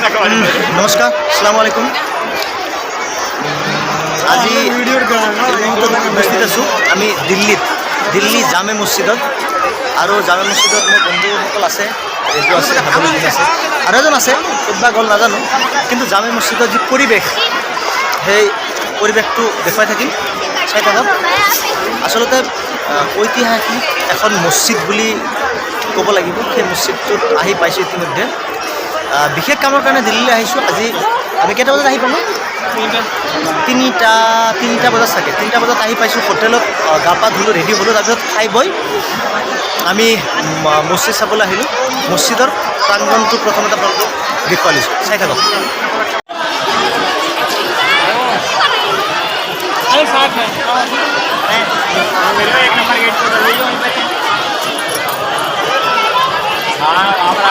নমস্কাৰ, আসসালামু আলাইকুম। আজি উপস্থিত আছোঁ আমি দিল্লী জামে মছজিদত। আৰু জামে মছজিদত মোৰ বন্ধুসকল আছে, এইটো আছে, হাবুলি আছে, আৰু এজন আছে, ক'তবা গ'ল নাজানো। কিন্তু জামে মছজিদৰ যি পৰিৱেশ, সেই পৰিৱেশটো দেখুৱাই থাকিম, চাই থাকক। আচলতে ঐতিহাসিক এখন মছজিদ বুলি ক'ব লাগিব। সেই মছজিদটোত আহি পাইছোঁ ইতিমধ্যে। বিশেষ কামৰ কাৰণে দিল্লীলৈ আহিছোঁ। আজি আমি কেইটা বজাত আহি পালোঁ? তিনিটা বজাত চাগে। 3টা বজাত আহি পাইছোঁ। হোটেলত গা পা ধুলোঁ, ৰেডি হ'লোঁ। তাৰপিছত খাই বৈ আমি মছজিদ চাবলৈ আহিলোঁ। মছজিদৰ প্ৰাংগণটো প্ৰথমতে আপোনালোকক দেখুৱাই লৈছোঁ, চাই থাকক।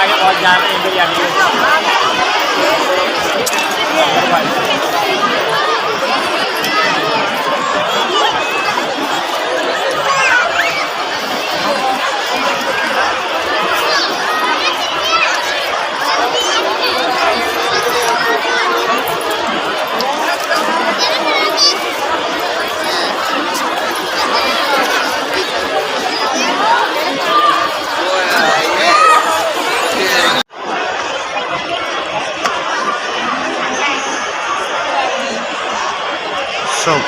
आगे बहुत जा रहे हैं চব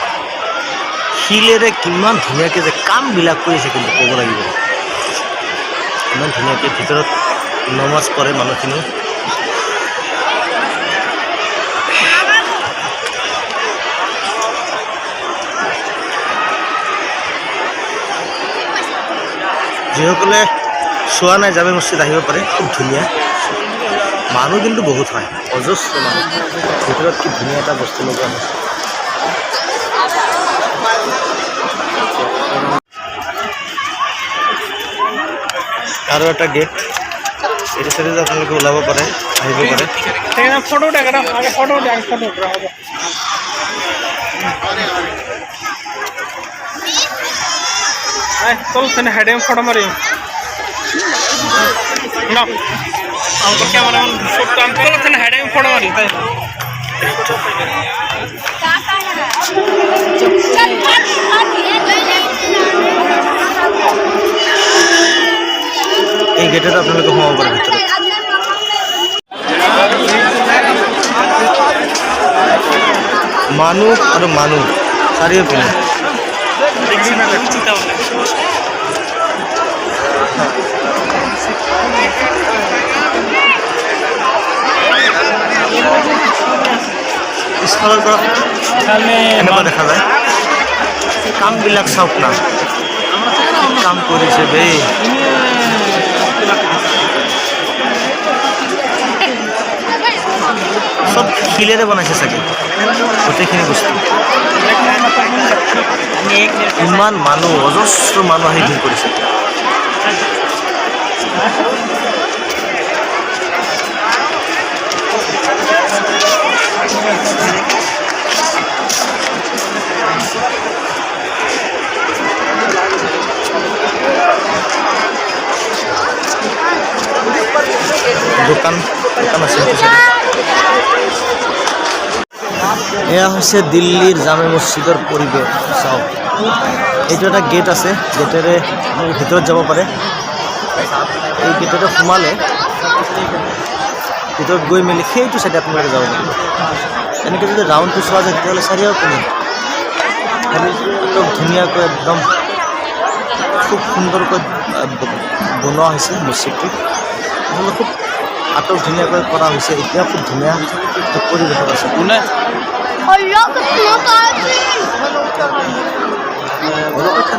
শিলেৰে কিমান ধুনীয়াকৈ যে কামবিলাক কৰিছে, কিন্তু ক'ব লাগিব ইমান ধুনীয়াকৈ ভিতৰত নমাজ পঢ়ে মানুহখিনি। যিসকলে চোৱা নাই জামে মছজিদ আহিব পাৰে, খুব ধুনীয়া। মানুহ কিন্তু বহুত হয়, অজস্ৰ মানুহ। ভিতৰত কি ধুনীয়া এটা বস্তু লগোৱা আছে। আৰু এটা গেট, এইটো চাইডে আপোনালোকে ওলাব পাৰে, আহিব পাৰে। ফটো উঠা আগে ফটো উঠা ফটো উঠা হবে চল হেডে ফটো মারি না আমাকে ক্যামেরাম্যান সব কাম চল হেডে ফটো মারি তাই এই গেটেত আপোনালোকে সোমাব পাৰে ভিতৰত। মানুহ আৰু মানুহ চাৰিওপিনে। পিছফালৰ পৰা এনেকুৱা দেখা যায়। কামবিলাক চাওক না, কাম কৰিছে বেই। চব শিলেৰে বনাইছে চাগে গোটেইখিনি বস্তু। ইমান মানুহ, অজস্ৰ মানুহ আহি ভিৰ কৰিছে। দোকান আছে। এয়া হৈছে দিল্লীৰ জামে মছজিদৰ পৰিৱেশ। চাওক, এইটো এটা গেট আছে, গেটেৰে আপোনালোকে ভিতৰত যাব পাৰে। এই গেটেৰে সোমালে ভিতৰত গৈ মেলি সেইটো চাইডে আপোনালোকে যাব পাৰিব। এনেকৈ যদি ৰাউণ্ডটো চোৱা যায় তেতিয়াহ'লে চাৰিওপিনে একদম ধুনীয়াকৈ, একদম খুব সুন্দৰকৈ বনোৱা হৈছে মছজিদটো। খুব আটক ধুনীয়াকৈ কৰা হৈছে। এতিয়া খুব ধুনীয়া পৰিৱেশত আছে।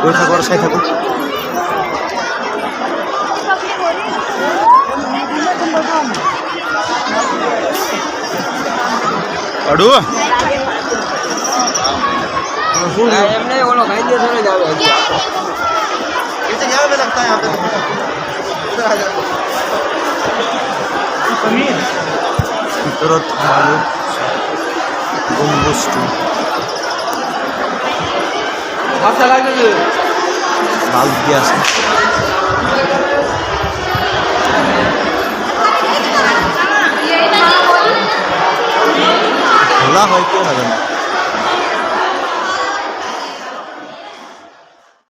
গৈ থাকোঁ আৰু চাই থাকোঁ। আৰু ভিতৰত সোমালোঁ। গম্বুজটো বাল্ব দিয়া আছে। জ্বলা হয় কিয় নাজানো